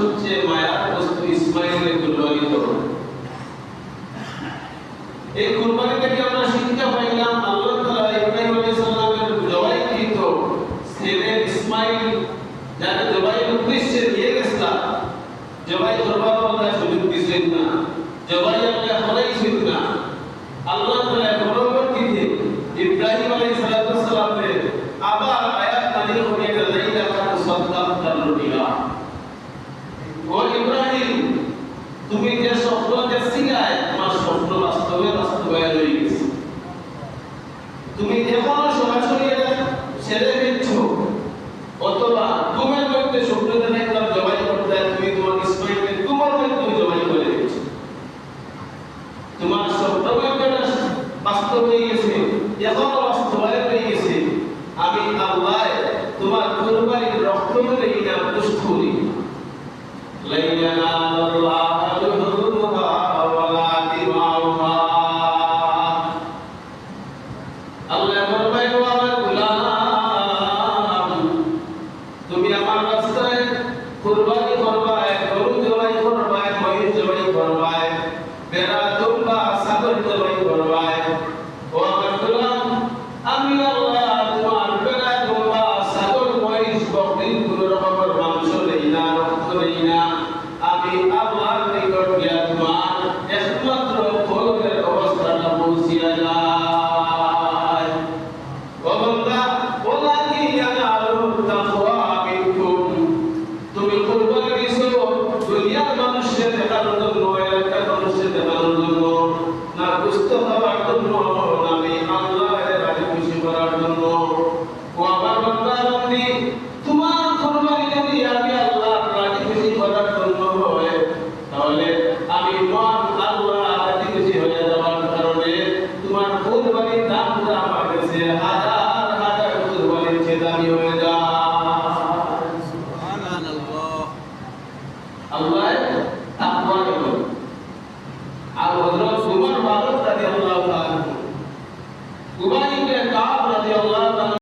সবচেয়ে মায়ার বস্তু ইসমাইলের কুরবানি করো। এই কুরবানি থেকে আমরা শিক্ষা পাইলাম আল্লাহ তাআলা ইব্রাহিম আলাইহিস সালামের জবাইকৃত ছেলে ইসমাইল যাকে জবাইয়ের উদ্দেশ্যে নিয়ে গেছিলেন, জবাই করবার আল্লাহ সুযোগ দিয়েছেন না, জবাই আল্লাহ করাইছেন না। আল্লাহ তাআলা পরবর্তীতে ইব্রাহিম আলাইহিস সালামের আবার আয়াত নাযিল করে লাইলা কান সাদ্দাকাল রুবিয়া, ও ইব্রাহিম তুমি যে স্বপ্ন দেখছিলে তোমার স্বপ্ন বাস্তবায়ন হয়ে গেছে। তুমি এখনো সরাসরি ছেড়ে দিচ্ছ, অথবা তোমার মধ্যে স্বপ্ন দেখলাম জবাই করতে, তুমি তোমার ইসমাইলকে তোমার মধ্যে তুমি জবাই করে দিচ্ছ। তোমার স্বপ্ন বাস্তব হয়ে গেছে, এখনো বাস্তবায়ন হয়ে গেছে। আমি আল্লাহ তোমার কুরবানির রক্ত মেরে ইনাম পুষ্ট করি। লাইয়ানা আল্লাহু যুহুরুহা ওয়ালা দিমাউহা। আল্লাহ ফরমায় ও আমার গোলাম, তুমি আমার রাস্তায় কুরবানি করবা, গরু জবাই করবা, মহিষ জবাই করবা, ভেড়া দুম্বা ছাগল জবাই করবা। ও আমার গোলাম, আমি আল্লাহ তোমার ভেড়া দুম্বা ছাগল মহিষ বকরির কোনো রকমের মাংস নেই না, রক্ত নেই না। আমি আল্লাহর নিকট গিয়া তোমার একমাত্র কলবের অবস্থাটা পৌঁছিয়া যায়। ও বান্দা, ওয়ালাকি ইয়ানালু তাকওয়া মিনকুম, তুমি কুরবানি দিছো দুনিয়ার মানুষের দেখানোর জন্য, এলাকার মানুষের দেখানোর জন্য না, গোশত খাওয়ার জন্য